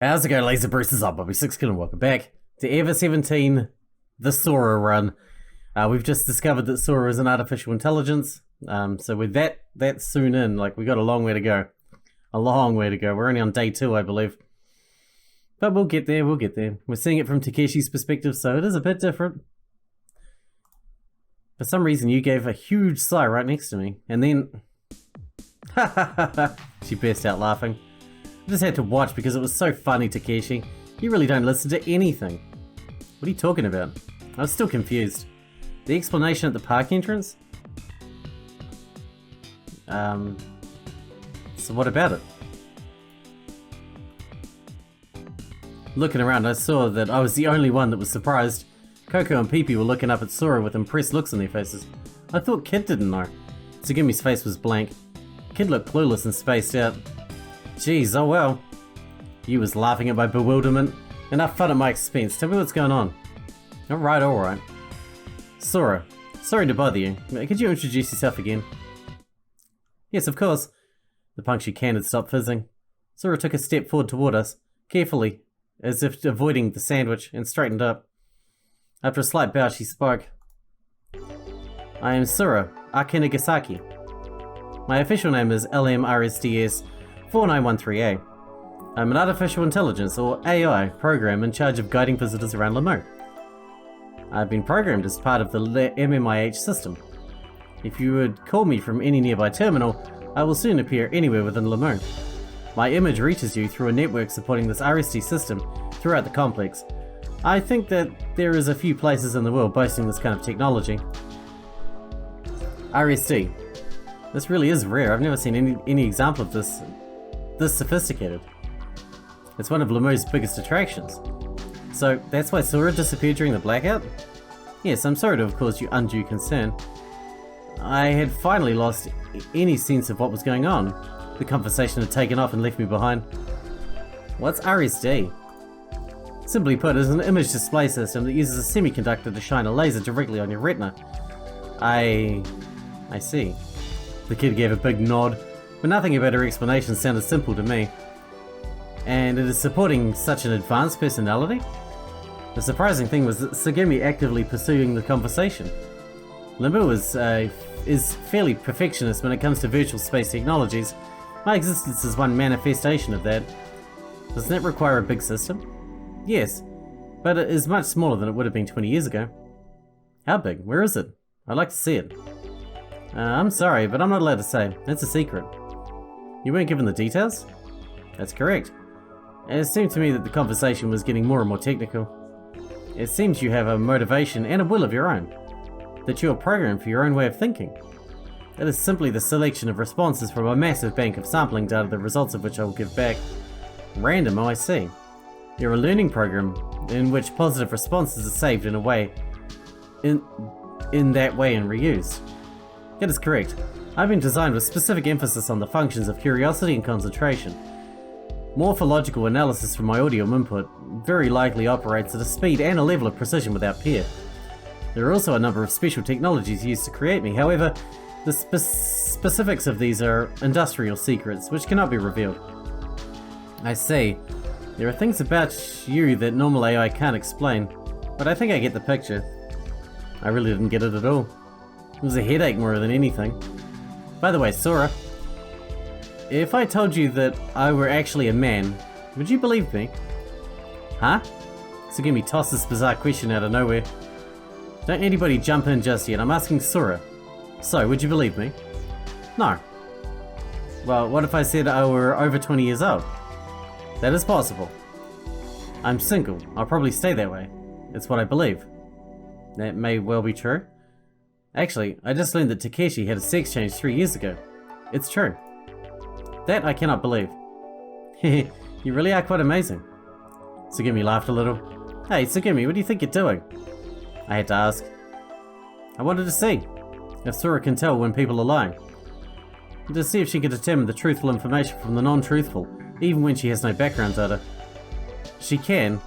How's it going, Laser Bruce's up, Bobby Sixkilla, and welcome back to Ever 17, the Sora run. We've just discovered that Sora is an artificial intelligence, so with that soon in, we got a long way to go. A long way to go. We're only on day 2, I believe. But we'll get there, We're seeing it from Takeshi's perspective, so it is a bit different. For some reason, you gave a huge sigh right next to me, and then... she burst out laughing. I just had to watch because it was so funny, Takeshi. You really don't listen to anything. What are you talking about? I was still confused. The explanation at the park entrance? So what about it? Looking around, I saw that I was the only one that was surprised. Coco and Pee-Pee were looking up at Sora with impressed looks on their faces. I thought Kid didn't know. Tsugumi's face was blank. Kid looked clueless and spaced out. Geez, oh well. You was laughing at my bewilderment. Enough fun at my expense. Tell me what's going on. Alright. Sora, sorry to bother you. Could you introduce yourself again? Yes, of course. The punctured can had stopped fizzing. Sora took a step forward toward us, carefully, as if avoiding the sandwich, and straightened up. After a slight bow, she spoke. I am Sora Akinagasaki. My official name is LMRSDS 4913A. I'm an artificial intelligence, or AI, program in charge of guiding visitors around Lamu. I've been programmed as part of the MMIH system. If you would call me from any nearby terminal, I will soon appear anywhere within Lamu. My image reaches you through a network supporting this RSD system throughout the complex. I think that there is a few places in the world boasting this kind of technology. RSD. This really is rare. I've never seen any example of this sophisticated. It's one of Lamu's biggest attractions. So that's why Sora disappeared during the blackout? Yes, I'm sorry to have caused you undue concern. I had finally lost any sense of what was going on. The conversation had taken off and left me behind. What's RSD? Simply put, it is an image display system that uses a semiconductor to shine a laser directly on your retina. I see. The kid gave a big nod, but nothing about her explanation sounded simple to me. And it is supporting such an advanced personality? The surprising thing was that Tsugumi actively pursuing the conversation. Lamu is fairly perfectionist when it comes to virtual space technologies. My existence is one manifestation of that. Doesn't that require a big system? Yes, but it is much smaller than it would have been 20 years ago. How big? Where is it? I'd like to see it. I'm sorry, but I'm not allowed to say. It's a secret. You weren't given the details? That's correct. And it seemed to me that the conversation was getting more and more technical. It seems you have a motivation and a will of your own. That you are programmed for your own way of thinking. That is simply the selection of responses from a massive bank of sampling data, the results of which I will give back. Random, oh I see. You're a learning program in which positive responses are saved in a way, in that way and reused. That is correct. I've been designed with specific emphasis on the functions of curiosity and concentration. Morphological analysis from my audio input very likely operates at a speed and a level of precision without peer. There are also a number of special technologies used to create me, however, the specifics of these are industrial secrets which cannot be revealed. I see. There are things about you that normal AI can't explain, but I think I get the picture. I really didn't get it at all. It was a headache more than anything. By the way, Sora, if I told you that I were actually a man, would you believe me? Huh? Tsugumi tossed this bizarre question out of nowhere. Don't anybody jump in just yet, I'm asking Sora. So, would you believe me? No. Well, what if I said I were over 20 years old? That is possible. I'm single, I'll probably stay that way. It's what I believe. That may well be true. Actually, I just learned that Takeshi had a sex change 3 years ago. It's true. That I cannot believe. Hehe, you really are quite amazing. Tsugumi laughed a little. Hey, Tsugumi, what do you think you're doing? I had to ask. I wanted to see if Sora can tell when people are lying. And to see if she could determine the truthful information from the non-truthful, even when she has no background data. She can.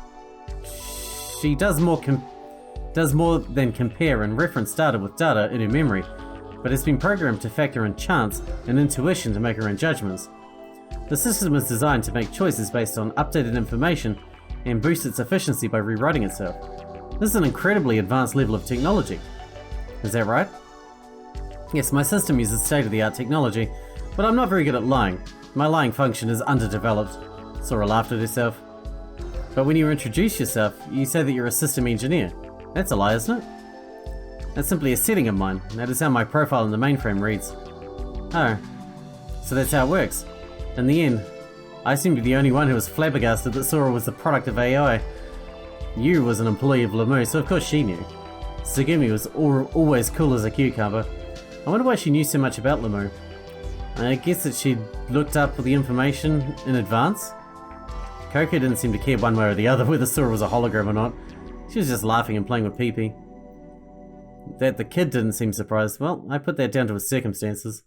She does more than compare and reference data with data in her memory, but has been programmed to factor in chance and intuition to make her own judgments. The system is designed to make choices based on updated information and boost its efficiency by rewriting itself. This is an incredibly advanced level of technology. Is that right? Yes, my system uses state-of-the-art technology, but I'm not very good at lying. My lying function is underdeveloped. Sora laughed at herself. But when you introduce yourself, you say that you're a system engineer. That's a lie, isn't it? That's simply a setting of mine. That is how my profile in the mainframe reads. Oh, so that's how it works. In the end, I seem to be the only one who was flabbergasted that Sora was the product of AI. Yu was an employee of Lamu, so of course she knew. Tsugumi was always cool as a cucumber. I wonder why she knew so much about Lamu. I guess that she'd looked up the information in advance? Coco didn't seem to care one way or the other whether Sora was a hologram or not. She was just laughing and playing with Pee-Pee. That the kid didn't seem surprised, well, I put that down to his circumstances.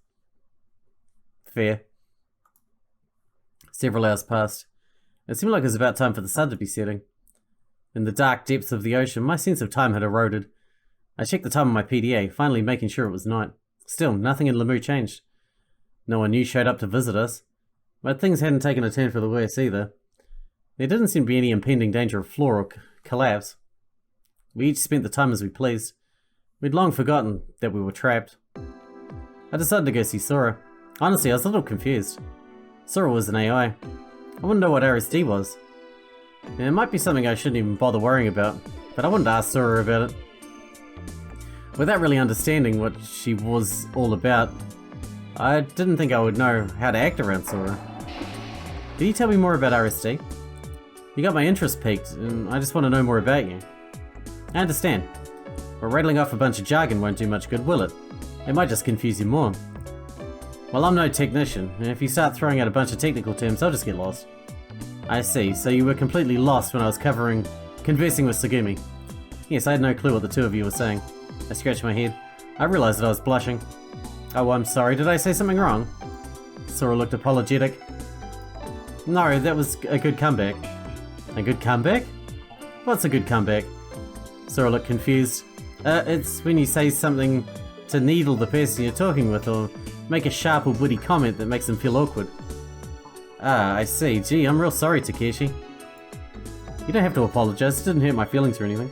Fair. Several hours passed. It seemed like it was about time for the sun to be setting. In the dark depths of the ocean, my sense of time had eroded. I checked the time on my PDA, finally making sure it was night. Still, nothing in Lamu changed. No one new showed up to visit us, but things hadn't taken a turn for the worse either. There didn't seem to be any impending danger of floor or collapse. We each spent the time as we pleased. We'd long forgotten that we were trapped. I decided to go see Sora. Honestly, I was a little confused. Sora was an AI. I wouldn't know what RSD was. It might be something I shouldn't even bother worrying about, but I wanted to ask Sora about it. Without really understanding what she was all about, I didn't think I would know how to act around Sora. Can you tell me more about RSD? You got my interest piqued, and I just want to know more about you. I understand. But rattling off a bunch of jargon won't do much good, will it? It might just confuse you more. Well, I'm no technician, and if you start throwing out a bunch of technical terms, I'll just get lost. I see, so you were completely lost when I was conversing with Tsugumi. Yes, I had no clue what the two of you were saying. I scratched my head. I realized that I was blushing. Oh, I'm sorry, did I say something wrong? Sora looked apologetic. No, that was a good comeback. A good comeback? What's a good comeback? Sora looked confused. It's when you say something to needle the person you're talking with, or make a sharp or witty comment that makes them feel awkward. Ah, I see. Gee, I'm real sorry, Takeshi. You don't have to apologize, it didn't hurt my feelings or anything.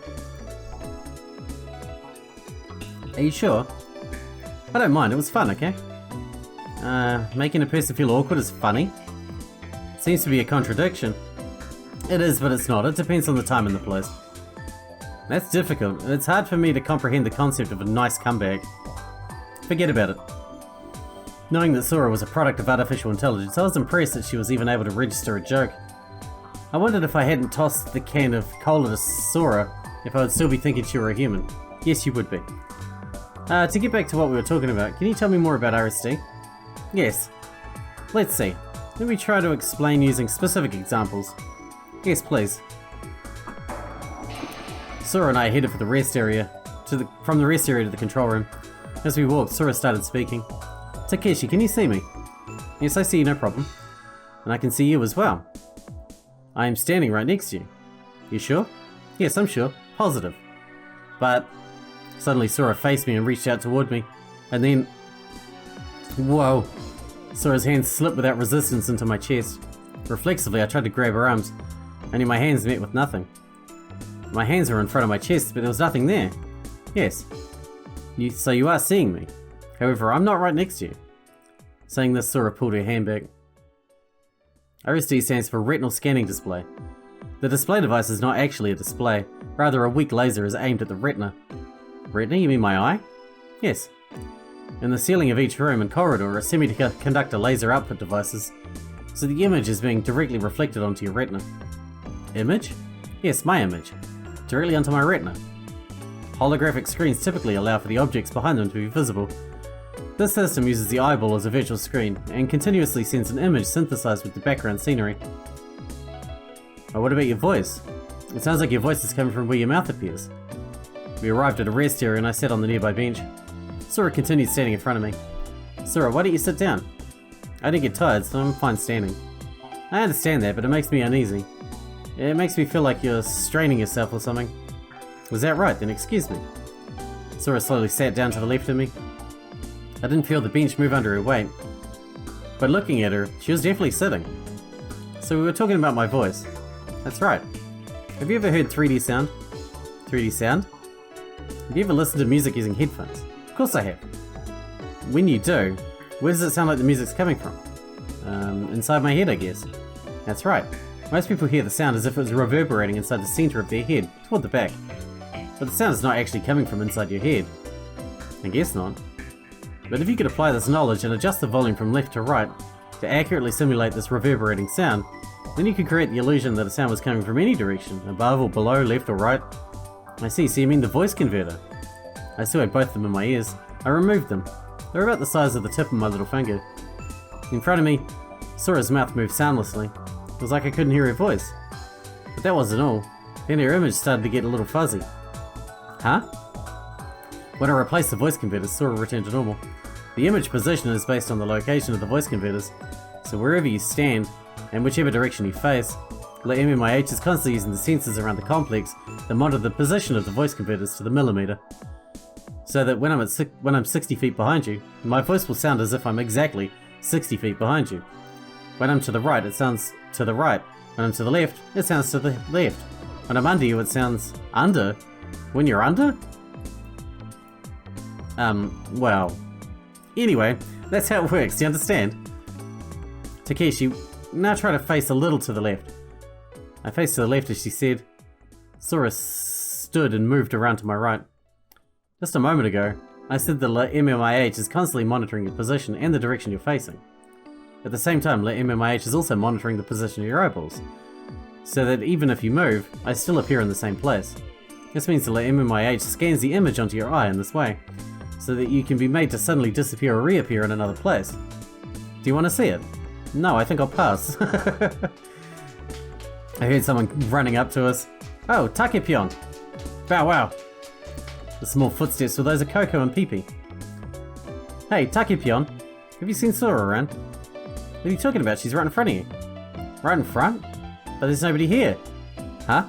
Are you sure? I don't mind, it was fun, okay? Making a person feel awkward is funny. Seems to be a contradiction. It is, but it's not. It depends on the time and the place. That's difficult. It's hard for me to comprehend the concept of a nice comeback. Forget about it. Knowing that Sora was a product of artificial intelligence, I was impressed that she was even able to register a joke. I wondered if I hadn't tossed the can of cola to Sora, if I would still be thinking she were a human. Yes, you would be. To get back to what we were talking about, can you tell me more about RSD? Yes. Let's see. Let me try to explain using specific examples. Yes, please. Sora and I headed for the rest area, from the rest area to the control room. As we walked, Sora started speaking. Takeshi, can you see me? Yes, I see you, no problem. And I can see you as well. I am standing right next to you. You sure? Yes, I'm sure. Positive. But suddenly Sora faced me and reached out toward me. And then... Whoa! Sora's hands slipped without resistance into my chest. Reflexively, I tried to grab her arms. Only my hands met with nothing. My hands were in front of my chest, but there was nothing there. Yes. So you are seeing me. However, I'm not right next to you. Saying this, Sora pulled her hand back. RSD stands for Retinal Scanning Display. The display device is not actually a display, rather a weak laser is aimed at the retina. Retina? You mean my eye? Yes. In the ceiling of each room and corridor are semiconductor laser output devices, so the image is being directly reflected onto your retina. Image? Yes, my image. Directly onto my retina. Holographic screens typically allow for the objects behind them to be visible. This system uses the eyeball as a virtual screen, and continuously sends an image synthesized with the background scenery. Oh, what about your voice? It sounds like your voice is coming from where your mouth appears. We arrived at a rest area and I sat on the nearby bench. Sora continued standing in front of me. Sora, why don't you sit down? I didn't get tired, so I'm fine standing. I understand that, but it makes me uneasy. It makes me feel like you're straining yourself or something. Was that right? Then excuse me. Sora slowly sat down to the left of me. I didn't feel the bench move under her weight. But looking at her, she was definitely sitting. So we were talking about my voice. That's right. Have you ever heard 3D sound? 3D sound? Have you ever listened to music using headphones? Of course I have. When you do, where does it sound like the music's coming from? Inside my head, I guess. That's right. Most people hear the sound as if it was reverberating inside the center of their head, toward the back. But the sound is not actually coming from inside your head. I guess not. But if you could apply this knowledge and adjust the volume from left to right to accurately simulate this reverberating sound, then you could create the illusion that a sound was coming from any direction, above or below, left or right. I see, so you mean the voice converter. I still had both of them in my ears. I removed them. They were about the size of the tip of my little finger. In front of me, Sora's mouth moved soundlessly. It was like I couldn't hear her voice. But that wasn't all. Then her image started to get a little fuzzy. Huh? When I replaced the voice converters, Sora returned to normal. The image position is based on the location of the voice converters, so wherever you stand, and whichever direction you face, the MMIH is constantly using the sensors around the complex that monitor the position of the voice converters to the millimeter. So that when I'm 60 feet behind you, my voice will sound as if I'm exactly 60 feet behind you. When I'm to the right, it sounds to the right. When I'm to the left, it sounds to the left. When I'm under you, it sounds under. When you're under? Well. Anyway, that's how it works, do you understand? Takeshi, now try to face a little to the left. I faced to the left as she said. Sora stood and moved around to my right. Just a moment ago, I said the MMIH is constantly monitoring your position and the direction you're facing. At the same time, MMIH is also monitoring the position of your eyeballs, so that even if you move, I still appear in the same place. This means the MMIH scans the image onto your eye in this way, so that you can be made to suddenly disappear or reappear in another place. Do you want to see it? No, I think I'll pass. I heard someone running up to us. Oh, Takepyon! Bow wow! The small footsteps were those of Coco and Pee-Pee. Hey, Takepyon, have you seen Sora around? What are you talking about? She's right in front of you. Right in front? But there's nobody here. Huh?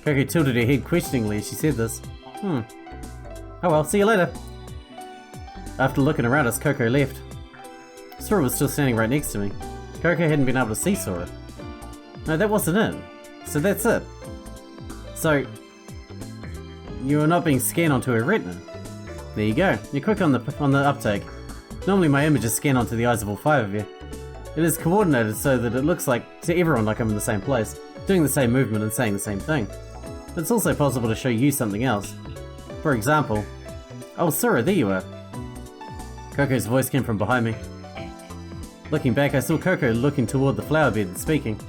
Coco tilted her head questioningly as she said this. Oh well, see you later. After looking around us, Coco left. Sora was still standing right next to me. Coco hadn't been able to see Sora. No, that wasn't it. So that's it. So, you're not being scanned onto her retina. There you go. You're quick on the uptake. Normally my images scan onto the eyes of all 5 of you. It is coordinated so that it looks like to everyone like I'm in the same place, doing the same movement and saying the same thing. But it's also possible to show you something else. For example, oh Sora, there you are. Coco's voice came from behind me. Looking back, I saw Coco looking toward the flower bed and speaking.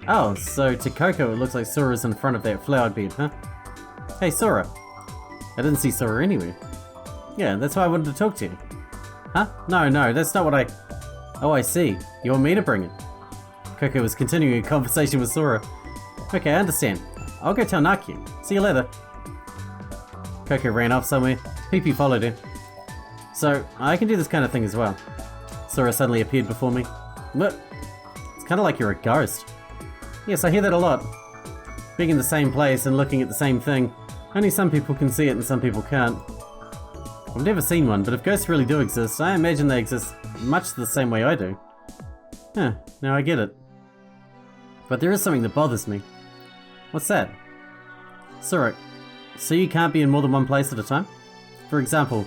Oh, so to Coco it looks like Sora's in front of that flower bed, huh? Hey Sora. I didn't see Sora anywhere. Yeah, that's why I wanted to talk to you. Huh? No, that's not what I... Oh, I see. You want me to bring it? Coco was continuing a conversation with Sora. Okay, I understand. I'll go tell Nakia. See you later. Coco ran off somewhere. Pee-Pee followed her. So, I can do this kind of thing as well. Sora suddenly appeared before me. Look, it's kind of like you're a ghost. Yes, I hear that a lot. Being in the same place and looking at the same thing. Only some people can see it and some people can't. I've never seen one, but if ghosts really do exist, I imagine they exist much the same way I do. Huh, now I get it. But there is something that bothers me. What's that? Sora, so you can't be in more than one place at a time? For example,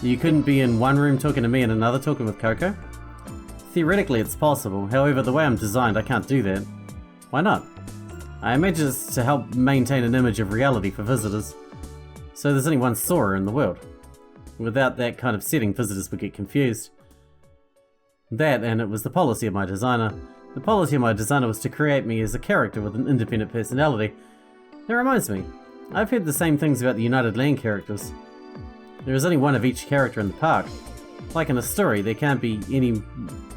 you couldn't be in one room talking to me and another talking with Coco? Theoretically it's possible, however the way I'm designed I can't do that. Why not? I imagine it's to help maintain an image of reality for visitors. So there's only one Sora in the world. Without that kind of setting, visitors would get confused. That, and it was the policy of my designer. The policy of my designer was to create me as a character with an independent personality. That reminds me, I've heard the same things about the United Land characters. There is only one of each character in the park. Like in a story, there can't be any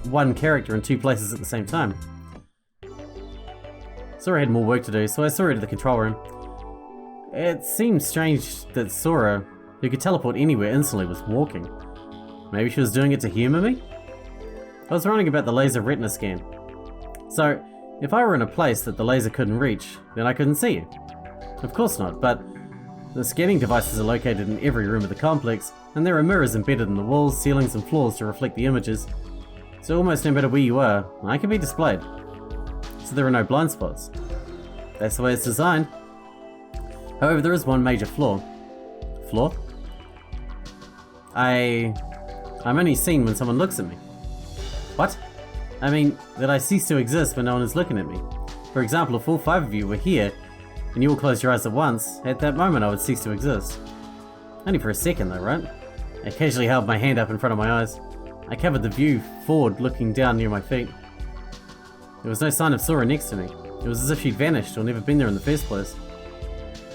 one character in 2 places at the same time. Sora had more work to do, so I saw her to the control room. It seemed strange that Sora, who could teleport anywhere instantly, was walking. Maybe she was doing it to humor me? I was wondering about the laser retina scan. So, if I were in a place that the laser couldn't reach, then I couldn't see you. Of course not, but the scanning devices are located in every room of the complex, and there are mirrors embedded in the walls, ceilings, and floors to reflect the images. So almost no matter where you are, I can be displayed. So there are no blind spots. That's the way it's designed. However, there is one major flaw. Flaw? I'm only seen when someone looks at me. What? I mean, that I cease to exist when no one is looking at me. For example, if all 5 of you were here, and you all closed your eyes at once, at that moment I would cease to exist. Only for a second though, right? I occasionally held my hand up in front of my eyes. I covered the view forward, looking down near my feet. There was no sign of Sora next to me. It was as if she'd vanished or never been there in the first place.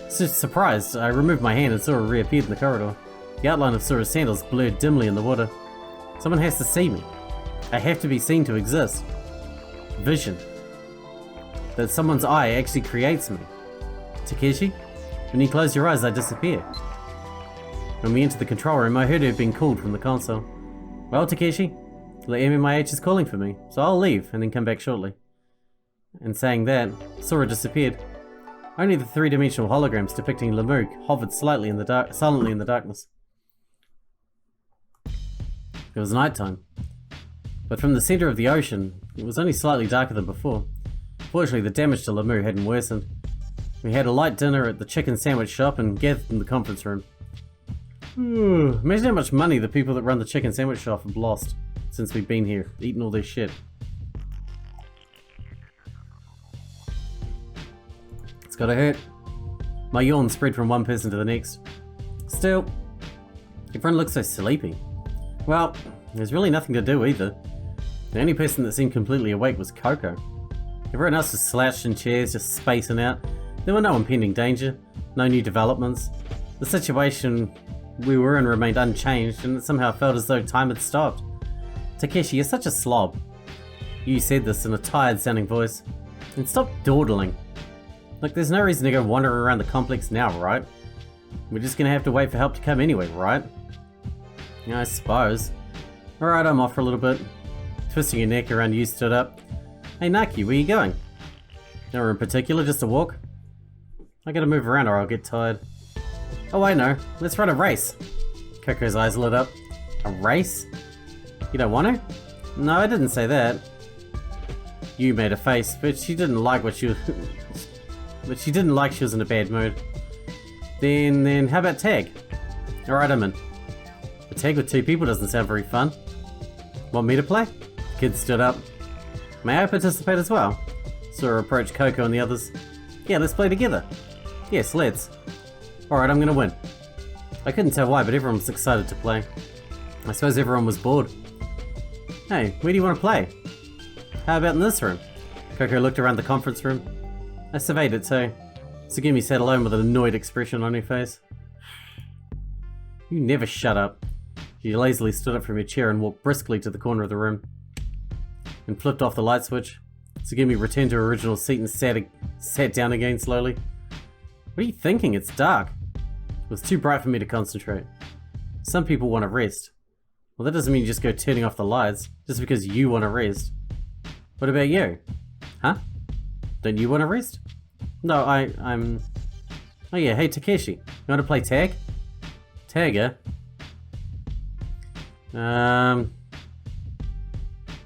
Surprised, I removed my hand and Sora reappeared in the corridor. The outline of Sora's sandals blurred dimly in the water. Someone has to see me. I have to be seen to exist. Vision. That someone's eye actually creates me. Takeshi, when you close your eyes, I disappear. When we entered the control room, I heard her being called from the console. Well, Takeshi, the MMIH is calling for me, so I'll leave and then come back shortly. And saying that, Sora disappeared. Only the 3-dimensional holograms depicting Lemur hovered silently in the darkness. It was nighttime. But from the center of the ocean, it was only slightly darker than before. Fortunately, the damage to Lemur hadn't worsened. We had a light dinner at the chicken sandwich shop and gathered in the conference room. Imagine how much money the people that run the chicken sandwich shop have lost since we've been here, eating all this shit. It's gotta hurt. My yawn spread from one person to the next. Still, everyone looks so sleepy. Well, there's really nothing to do either. The only person that seemed completely awake was Coco. Everyone else was slouched in chairs, just spacing out. There were no impending danger, no new developments. The situation we were in remained unchanged, and it somehow felt as though time had stopped. Takeshi, you're such a slob. You said this in a tired-sounding voice. And stop dawdling. Look, there's no reason to go wandering around the complex now, right? We're just gonna have to wait for help to come anyway, right? Yeah, I suppose. Alright, I'm off for a little bit. Twisting your neck around, you stood up. Hey Naki, where you going? Nowhere in particular, just a walk? I gotta move around or I'll get tired. Oh, I know. Let's run a race. Coco's eyes lit up. A race? You don't want to? No, I didn't say that. You made a face, but she didn't like what she was... but she didn't like she was in a bad mood. Then how about tag? Alright, I'm in. A tag with 2 people doesn't sound very fun. Want me to play? The kid stood up. May I participate as well? Sora approached Coco and the others. Yeah, let's play together. Yes, let's. Alright, I'm gonna win. I couldn't tell why, but everyone was excited to play. I suppose everyone was bored. Hey, where do you want to play? How about in this room? Coco looked around the conference room. I surveyed it too. Tsugumi sat alone with an annoyed expression on her face. You never shut up. She lazily stood up from her chair and walked briskly to the corner of the room. And flipped off the light switch. Tsugumi returned to her original seat and sat down again slowly. What are you thinking? It's dark. It was too bright for me to concentrate. Some people want to rest. Well, that doesn't mean you just go turning off the lights, just because you want to rest. What about you? Huh? Don't you want to rest? No, I'm... Oh yeah, hey Takeshi, you want to play tag? Tagger?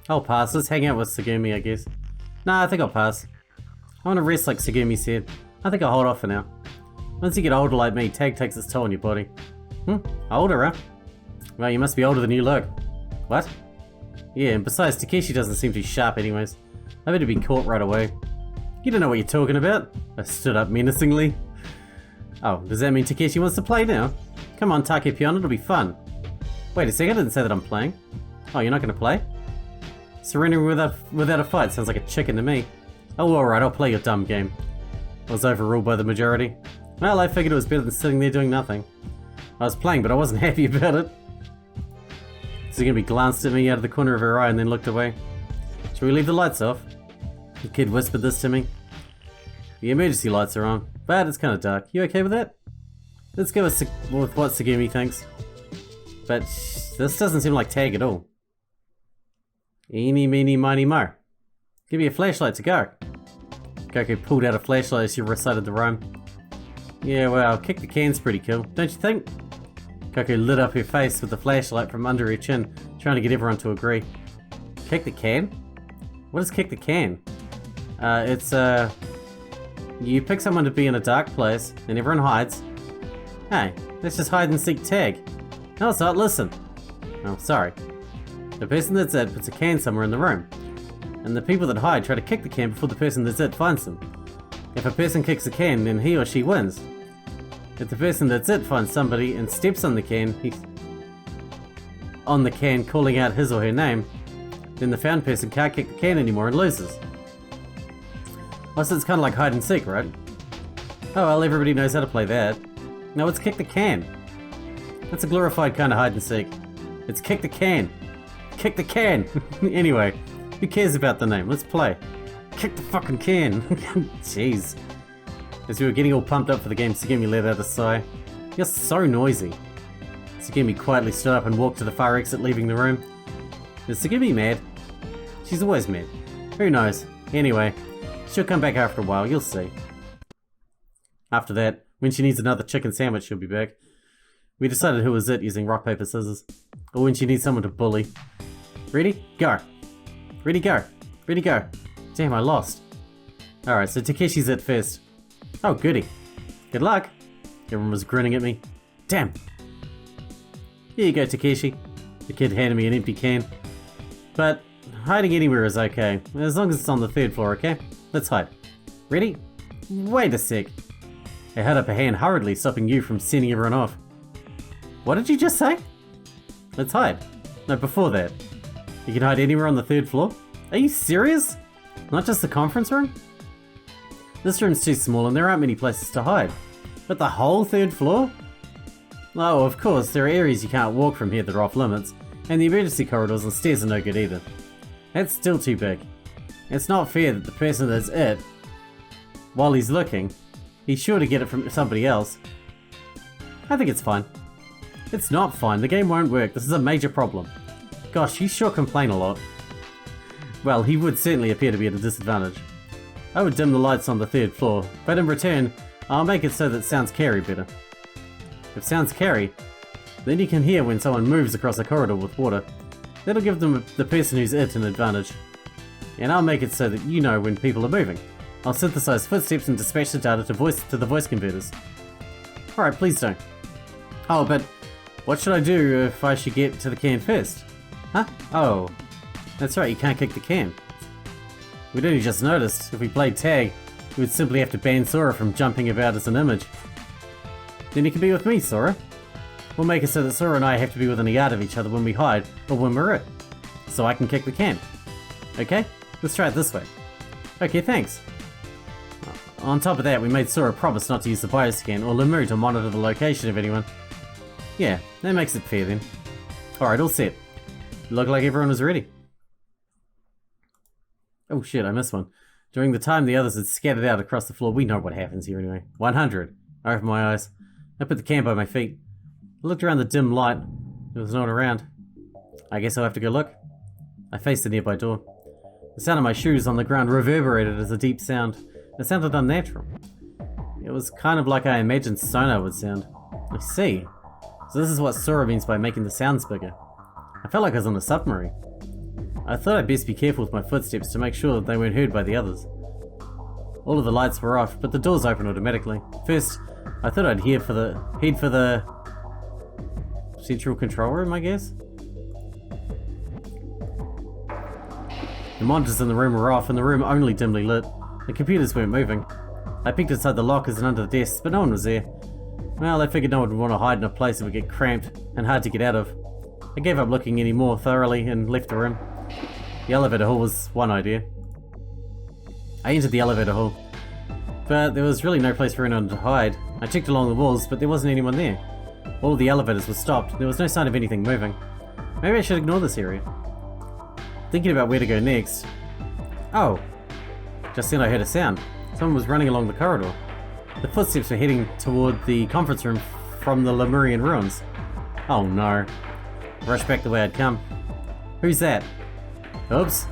I'll pass. Let's hang out with Tsugumi, I guess. Nah, I think I'll pass. I want to rest like Tsugumi said. I think I'll hold off for now. Once you get older like me, tag takes its toll on your body. Older, huh? Well, you must be older than you look. What? Yeah, and besides, Takeshi doesn't seem too sharp anyways. I better be caught right away. You don't know what you're talking about. I stood up menacingly. Oh, does that mean Takeshi wants to play now? Come on, Take Pion, it'll be fun. Wait a second, I didn't say that I'm playing. Oh, you're not gonna play? Surrendering without a fight sounds like a chicken to me. Oh, alright, I'll play your dumb game. I was overruled by the majority. Well, I figured it was better than sitting there doing nothing. I was playing, but I wasn't happy about it. Tsugumi glanced at me out of the corner of her eye and then looked away. Should we leave the lights off? The kid whispered this to me. The emergency lights are on, but it's kind of dark. You okay with that? Let's go with what Tsugumi thinks. But this doesn't seem like tag at all. Eeny, meeny, miny, mo. Give me a flashlight to go. Coco pulled out a flashlight as she recited the rhyme. Yeah, well, kick the can's pretty cool, don't you think? Coco lit up her face with the flashlight from under her chin, trying to get everyone to agree. Kick the can? What is kick the can? You pick someone to be in a dark place, and everyone hides. Hey, let's just hide and seek tag. No, it's not, listen. Oh, sorry. The person that's it puts a can somewhere in the room, and the people that hide try to kick the can before the person that's it finds them. If a person kicks a can, then he or she wins. If the person that's it finds somebody and steps on the can, calling out his or her name, then the found person can't kick the can anymore and loses. Oh, so it's kind of like hide and seek, right? Oh well, everybody knows how to play that. No, it's kick the can. That's a glorified kind of hide and seek. It's kick the can. Kick the can! Anyway, who cares about the name? Let's play. Kick the fucking can! Jeez. As we were getting all pumped up for the game, Sugimi let out a sigh. You're so noisy. Sugimi quietly stood up and walked to the far exit, leaving the room. Is Sugimi mad? She's always mad. Who knows? Anyway, she'll come back after a while, you'll see. After that, when she needs another chicken sandwich, she'll be back. We decided who was it using rock, paper, scissors. Or when she needs someone to bully. Ready? Go! Ready, go! Ready, go! Damn, I lost. Alright, so Takeshi's it first. Oh, goody. Good luck! Everyone was grinning at me. Damn! Here you go, Takeshi. The kid handed me an empty can. But hiding anywhere is okay, as long as it's on the 3rd floor, okay? Let's hide. Ready? Wait a sec. I held up a hand hurriedly, stopping you from sending everyone off. What did you just say? Let's hide. No, before that. You can hide anywhere on the 3rd floor? Are you serious? Not just the conference room? This room's too small and there aren't many places to hide. But the whole 3rd floor? Oh, of course, there are areas you can't walk from here that are off limits, and the emergency corridors and stairs are no good either. That's still too big. It's not fair that the person that's it, while he's looking, he's sure to get it from somebody else. I think it's fine. It's not fine, the game won't work, this is a major problem. Gosh, you sure complain a lot. Well, he would certainly appear to be at a disadvantage. I would dim the lights on the 3rd floor, but in return, I'll make it so that sounds carry better. If sounds carry, then you can hear when someone moves across a corridor with water. That'll give the person who's it an advantage. And I'll make it so that you know when people are moving. I'll synthesize footsteps and dispatch the data to the voice converters. Alright, please don't. Oh, but what should I do if I should get to the can first? Huh? Oh, that's right, you can't kick the can. We'd only just noticed. If we played tag, we would simply have to ban Sora from jumping about as an image. Then you can be with me, Sora. We'll make it so that Sora and I have to be within a yard of each other when we hide, or when we're it. So I can kick the can. Okay? Let's try it this way. Okay, thanks. On top of that, we made Sora promise not to use the bioscan or Lemur to monitor the location of anyone. Yeah, that makes it fair then. Alright, all set. Looked like everyone was ready. Oh shit, I missed one. During the time the others had scattered out across the floor, we know what happens here anyway. 100. I opened my eyes. I put the can by my feet. I looked around the dim light. There was no one around. I guess I'll have to go look. I faced the nearby door. The sound of my shoes on the ground reverberated as a deep sound. It sounded unnatural. It was kind of like I imagined sonar would sound. I see. So this is what Sora means by making the sounds bigger. I felt like I was on a submarine. I thought I'd best be careful with my footsteps to make sure that they weren't heard by the others. All of the lights were off, but the doors opened automatically. First, I thought I'd head for the central control room, I guess? The monitors in the room were off and the room only dimly lit. The computers weren't moving. I peeked inside the lockers and under the desks, but no one was there. Well, I figured no one would want to hide in a place that would get cramped and hard to get out of. I gave up looking any more thoroughly and left the room. The elevator hall was one idea. I entered the elevator hall, but there was really no place for anyone to hide. I checked along the walls, but there wasn't anyone there. All of the elevators were stopped. There was no sign of anything moving. Maybe I should ignore this area. Thinking about where to go next. Oh! Just then I heard a sound. Someone was running along the corridor. The footsteps were heading toward the conference room from the Lemurian ruins. Oh no. Rushed back the way I'd come. Who's that? Oops.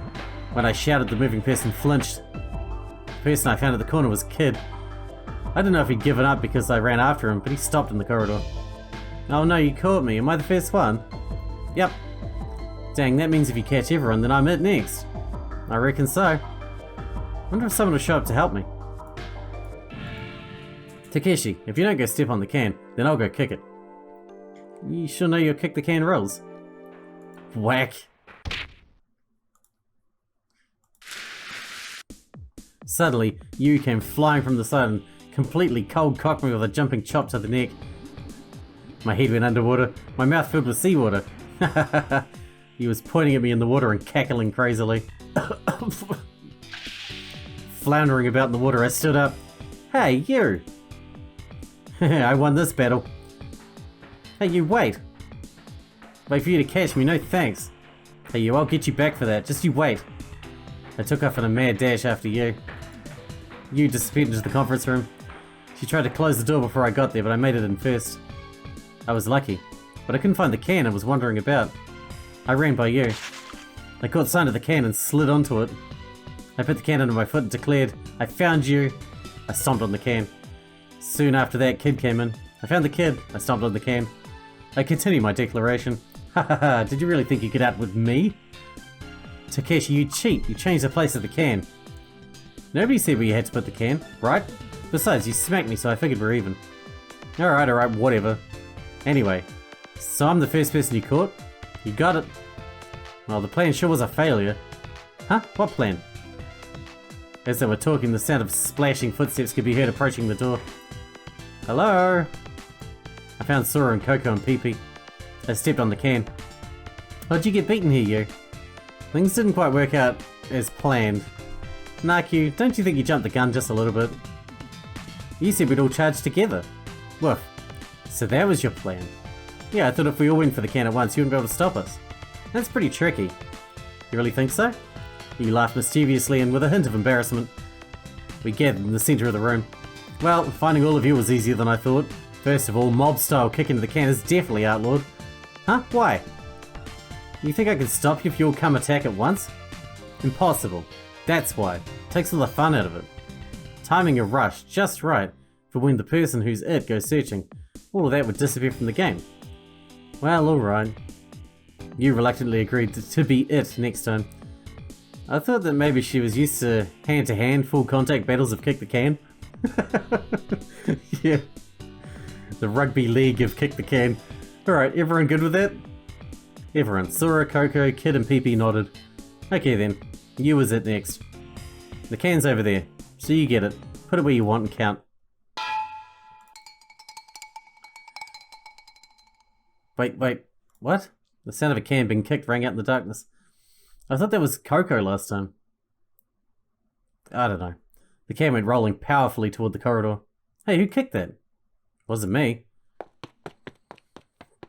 When I shouted, the moving person flinched. The person I found at the corner was Kid. I didn't know if he'd given up because I ran after him, but he stopped in the corridor. Oh no, you caught me. Am I the first one? Yep. Dang, that means if you catch everyone, then I'm it next. I reckon so. Wonder if someone will show up to help me. Takeshi, if you don't go step on the can, then I'll go kick it. You sure know you'll kick the can rules. Whack. Suddenly, you came flying from the side and completely cold cocked me with a jumping chop to the neck. My head went underwater, my mouth filled with seawater. He was pointing at me in the water and cackling crazily. Floundering about in the water, I stood up. Hey, you! I won this battle. Hey, you, wait! Wait for you to catch me, no thanks. Hey, you, I'll get you back for that, just you wait. I took off in a mad dash after you. You disappeared into the conference room. She tried to close the door before I got there, but I made it in first. I was lucky, but I couldn't find the can and was wandering about. I ran by you. I caught sight of the can and slid onto it. I put the can under my foot and declared, I found you. I stomped on the can. Soon after that, Kid came in. I found the kid. I stomped on the can. I continued my declaration. Ha ha ha, did you really think you could outwit me? Takeshi, you cheat. You changed the place of the can. Nobody said where you had to put the can, right? Besides, you smacked me, so I figured we're even. Alright, whatever. Anyway, so I'm the first person you caught? You got it. Well, the plan sure was a failure. Huh? What plan? As they were talking, the sound of splashing footsteps could be heard approaching the door. Hello? I found Sora and Coco and Pee-Pee. I stepped on the can. How'd you get beaten here, you? Things didn't quite work out as planned. Nah, Q, don't you think you jumped the gun just a little bit? You said we'd all charge together. Woof. So that was your plan. Yeah, I thought if we all went for the can at once, you wouldn't be able to stop us. That's pretty tricky. You really think so? You laughed mischievously and with a hint of embarrassment. We gathered in the centre of the room. Well, finding all of you was easier than I thought. First of all, mob-style kick into the can is definitely outlawed. Huh? Why? You think I could stop you if you all come attack at once? Impossible. That's why. Takes all the fun out of it. Timing a rush just right for when the person who's it goes searching. All of that would disappear from the game. Well, alright. You reluctantly agreed to be it next time. I thought that maybe she was used to hand-to-hand full contact battles of Kick the Can. Yeah. The rugby league of Kick the Can. Alright, everyone good with that? Everyone. Sora, Coco, Kid and Pee-Pee nodded. Okay then, you was it next. The can's over there, so you get it. Put it where you want and count. Wait, what? The sound of a can being kicked rang out in the darkness. I thought that was Coco last time. I don't know. The can went rolling powerfully toward the corridor. Hey, who kicked that? Wasn't me.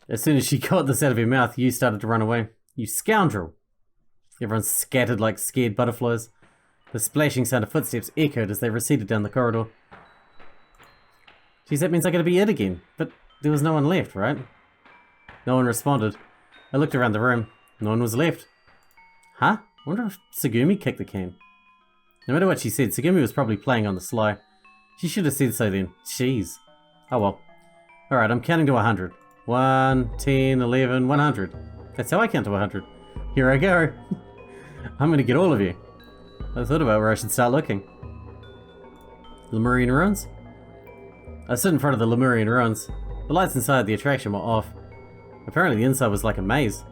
As soon as she got this out of her mouth, you started to run away. You scoundrel! Everyone scattered like scared butterflies. The splashing sound of footsteps echoed as they receded down the corridor. Geez, that means I gotta be it again. But there was no one left, right? No one responded. I looked around the room. No one was left. Huh? I wonder if Tsugumi kicked the can. No matter what she said, Tsugumi was probably playing on the sly. She should have said so then. Jeez. Oh well. Alright, I'm counting to 100. 1, 10, 11, 100. That's how I count to 100. Here I go. I'm gonna get all of you. I thought about where I should start looking. Lemurian ruins? I stood in front of the Lemurian ruins. The lights inside the attraction were off. Apparently the inside was like a maze.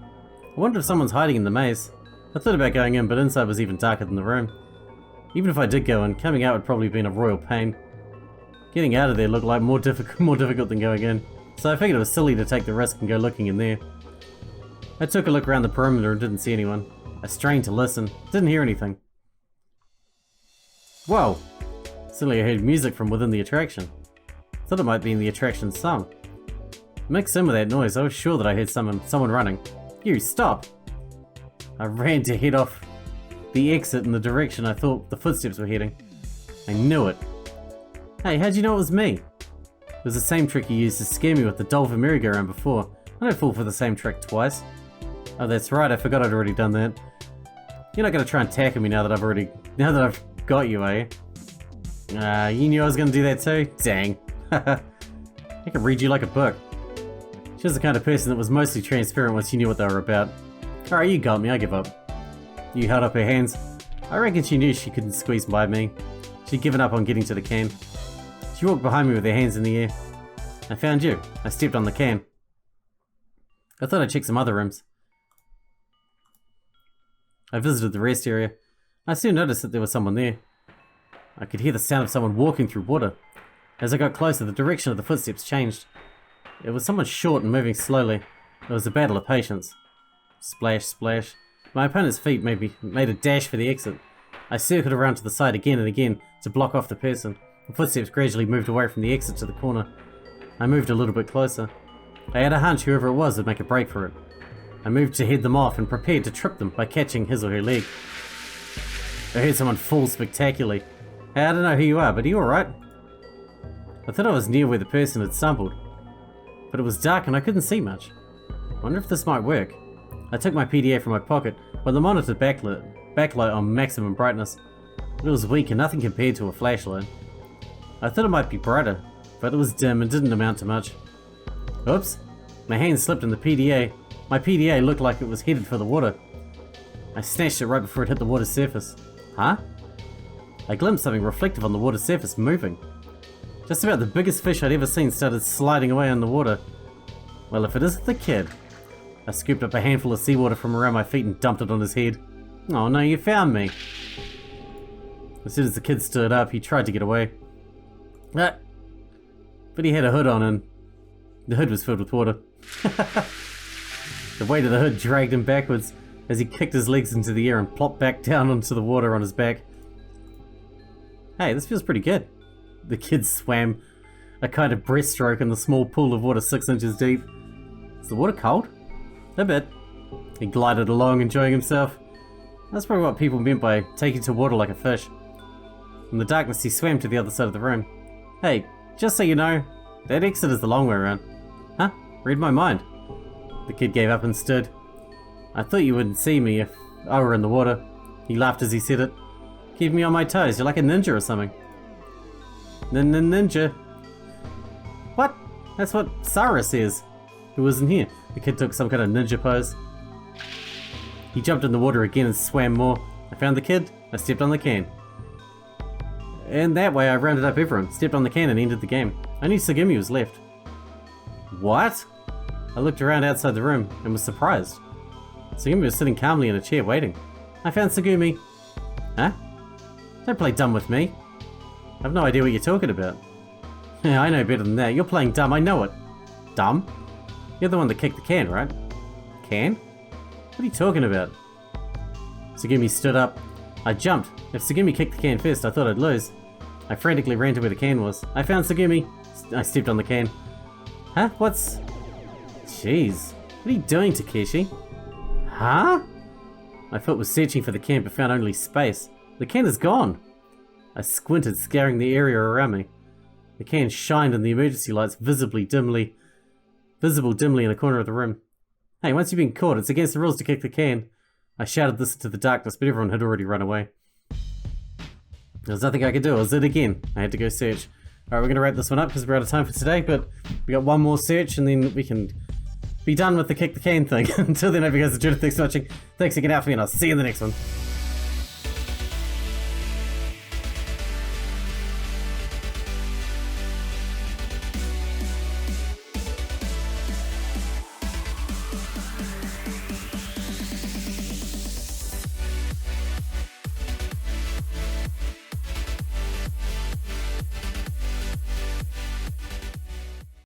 I wondered if someone's hiding in the maze. I thought about going in, but inside was even darker than the room. Even if I did go in, coming out would probably have been a royal pain. Getting out of there looked like more difficult than going in, so I figured it was silly to take the risk and go looking in there. I took a look around the perimeter and didn't see anyone. I strained to listen, didn't hear anything. Whoa! Suddenly I heard music from within the attraction. Thought it might be in the attraction's song. Mixed in with that noise, I was sure that I heard someone running. You, stop! I ran to head off the exit in the direction I thought the footsteps were heading. I knew it. Hey, how'd you know it was me? It was the same trick you used to scare me with the dolphin merry-go-round before. I don't fall for the same trick twice. Oh, that's right, I forgot I'd already done that. You're not gonna try and tackle me now that I've got you, are you? You knew I was gonna do that too? Dang. I could read you like a book. She was the kind of person that was mostly transparent once you knew what they were about. Alright, you got me, I give up. You held up her hands. I reckon she knew she couldn't squeeze by me. She'd given up on getting to the can. She walked behind me with her hands in the air. I found you. I stepped on the can. I thought I'd check some other rooms. I visited the rest area. I soon noticed that there was someone there. I could hear the sound of someone walking through water. As I got closer, the direction of the footsteps changed. It was someone short and moving slowly. It was a battle of patience. Splash, splash. My opponent's feet made a dash for the exit. I circled around to the side again and again to block off the person. The footsteps gradually moved away from the exit to the corner. I moved a little bit closer. I had a hunch whoever it was would make a break for it. I moved to head them off and prepared to trip them by catching his or her leg. I heard someone fall spectacularly. Hey, I don't know who you are, but are you alright? I thought I was near where the person had stumbled, but it was dark and I couldn't see much. I wonder if this might work. I took my PDA from my pocket, but the monitor backlight on maximum brightness. It was weak and nothing compared to a flashlight. I thought it might be brighter, but it was dim and didn't amount to much. Oops! My hand slipped in the PDA. My PDA looked like it was headed for the water. I snatched it right before it hit the water's surface. Huh? I glimpsed something reflective on the water's surface moving. Just about the biggest fish I'd ever seen started sliding away in the water. Well, if it isn't the kid. I scooped up a handful of seawater from around my feet and dumped it on his head. Oh no, you found me! As soon as the kid stood up, he tried to get away. But he had a hood on and the hood was filled with water. The weight of the hood dragged him backwards as he kicked his legs into the air and plopped back down onto the water on his back. Hey, this feels pretty good. The kid swam a kind of breaststroke in the small pool of water 6 inches deep. Is the water cold? A bit. He glided along, enjoying himself. That's probably what people meant by taking to water like a fish. In the darkness, he swam to the other side of the room. Hey, just so you know, that exit is the long way around. Huh? Read my mind. The kid gave up and stood. I thought you wouldn't see me if I were in the water. He laughed as he said it. Keep me on my toes, you're like a ninja or something. Ninja? What? That's what Sarah says. Who wasn't here? The kid took some kind of ninja pose. He jumped in the water again and swam more. I found the kid. I stepped on the can. And that way I rounded up everyone, stepped on the can and ended the game. Only Sugimi was left. What? I looked around outside the room and was surprised. Sugimi was sitting calmly in a chair waiting. I found Sugimi. Huh? Don't play dumb with me. I have no idea what you're talking about. Yeah, I know better than that. You're playing dumb, I know it. Dumb? You're the one that kicked the can, right? Can? What are you talking about? Sugimi stood up. I jumped. If Sugimi kicked the can first, I thought I'd lose. I frantically ran to where the can was. I found Sugimi. I stepped on the can. Huh? What's... Jeez. What are you doing, Takeshi? Huh? My foot was searching for the can but found only space. The can is gone. I squinted, scouring the area around me. The can shined in the emergency lights visible dimly in a corner of the room. Hey, once you've been caught, it's against the rules to kick the can. I shouted this into the darkness, but everyone had already run away. There was nothing I could do. I was it again. I had to go search. Alright, we're going to wrap this one up because we're out of time for today, but we got one more search and then we can be done with the kick the can thing. Until then, I hope you guys enjoyed it. Thanks for watching. Thanks again out for me, and I'll see you in the next one.